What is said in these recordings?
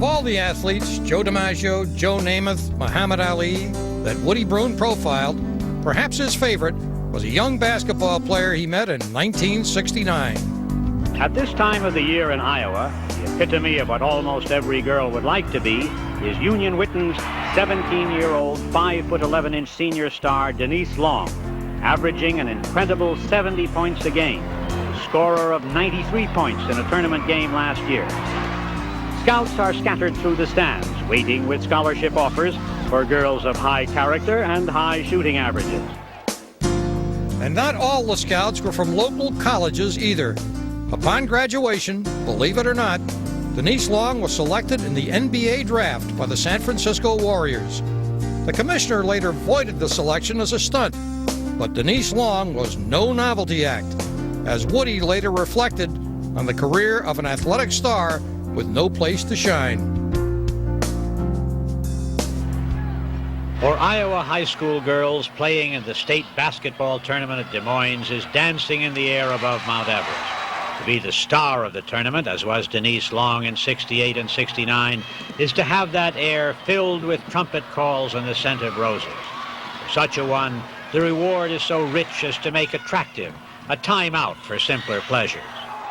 all the athletes, Joe DiMaggio, Joe Namath, Muhammad Ali, that Woodie Broun profiled, perhaps his favorite was a young basketball player he met in 1969. At this time of the year in Iowa, the epitome of what almost every girl would like to be is Union Witten's 17-year-old, 5'11" senior star Denise Long, averaging an incredible 70 points a game, scorer of 93 points in a tournament game last year. Scouts are scattered through the stands, waiting with scholarship offers for girls of high character and high shooting averages. And not all the scouts were from local colleges either. Upon graduation, believe it or not, Denise Long was selected in the NBA draft by the San Francisco Warriors. The commissioner later voided the selection as a stunt, but Denise Long was no novelty act, as Woodie later reflected on the career of an athletic star with no place to shine. For Iowa high school girls, playing in the state basketball tournament at Des Moines is dancing in the air above Mount Everest. To be the star of the tournament, as was Denise Long in '68 and '69, is to have that air filled with trumpet calls and the scent of roses. For such a one, the reward is so rich as to make attractive a time out for simpler pleasures.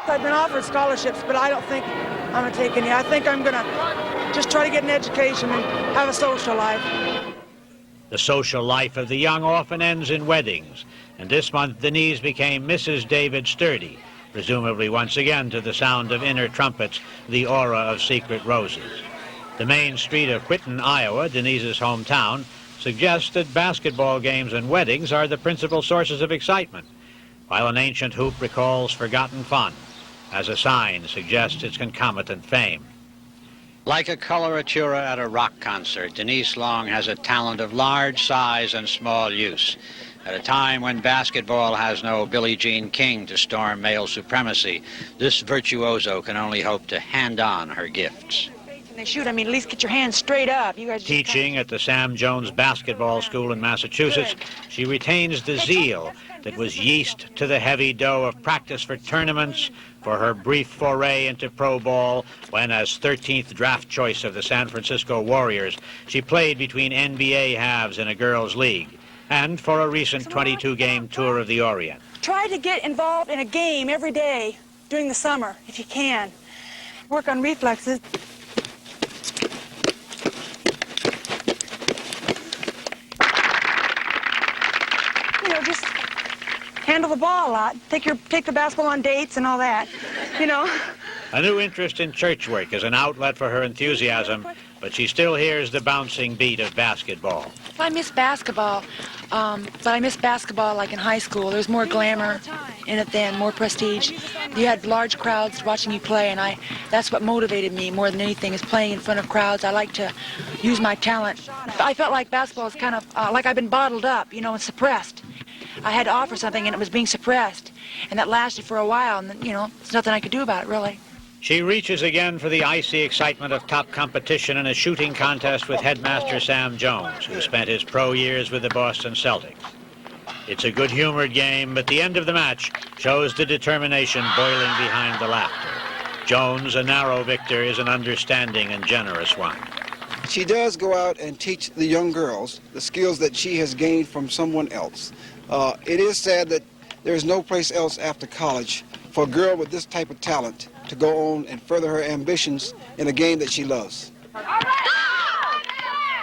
I've been offered scholarships, but I don't think I'm going to take any. I think I'm going to just try to get an education and have a social life. The social life of the young often ends in weddings, and this month Denise became Mrs. David Sturdy, presumably once again to the sound of inner trumpets, the aura of secret roses. The main street of Whitten, Iowa, Denise's hometown, suggests that basketball games and weddings are the principal sources of excitement, while an ancient hoop recalls forgotten fun, as a sign suggests its concomitant fame. Like a coloratura at a rock concert, Denise Long has a talent of large size and small use. At a time when basketball has no Billie Jean King to storm male supremacy, this virtuoso can only hope to hand on her gifts. When they shoot, I mean, at least get your hands straight up. You guys Teaching at the Sam Jones Basketball School in Massachusetts, she retains the zeal that was yeast to the heavy dough of practice for tournaments, for her brief foray into pro ball when, as 13th draft choice of the San Francisco Warriors, she played between NBA halves in a girls' league, and for a recent 22-game tour of the Orient. Try to get involved in a game every day during the summer, if you can. Work on reflexes. You know, just handle the ball a lot. Take the basketball on dates and all that, you know. A new interest in church work is an outlet for her enthusiasm, but she still hears the bouncing beat of basketball. I miss basketball, but I miss basketball like in high school. There's more glamour in it then, more prestige. You had large crowds watching you play, and that's what motivated me more than anything, is playing in front of crowds. I like to use my talent. I felt like basketball was kind of like I've been bottled up, you know, and suppressed. I had to offer something, and it was being suppressed, and that lasted for a while, and, you know, there's nothing I could do about it, really. She reaches again for the icy excitement of top competition in a shooting contest with headmaster Sam Jones, who spent his pro years with the Boston Celtics. It's a good-humored game, but the end of the match shows the determination boiling behind the laughter. Jones, a narrow victor, is an understanding and generous one. She does go out and teach the young girls the skills that she has gained from someone else. It is sad that there is no place else after college for a girl with this type of talent to go on and further her ambitions in a game that she loves.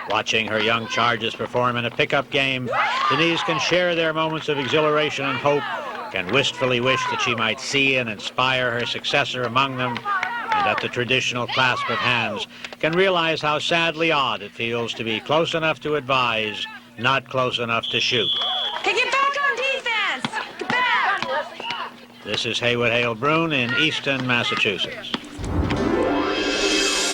Watching her young charges perform in a pickup game, Denise can share their moments of exhilaration and hope, can wistfully wish that she might see and inspire her successor among them, and at the traditional clasp of hands, can realize how sadly odd it feels to be close enough to advise, not close enough to shoot. Okay, get back on defense! Get back! This is Heywood Hale Broun in Easton, Massachusetts.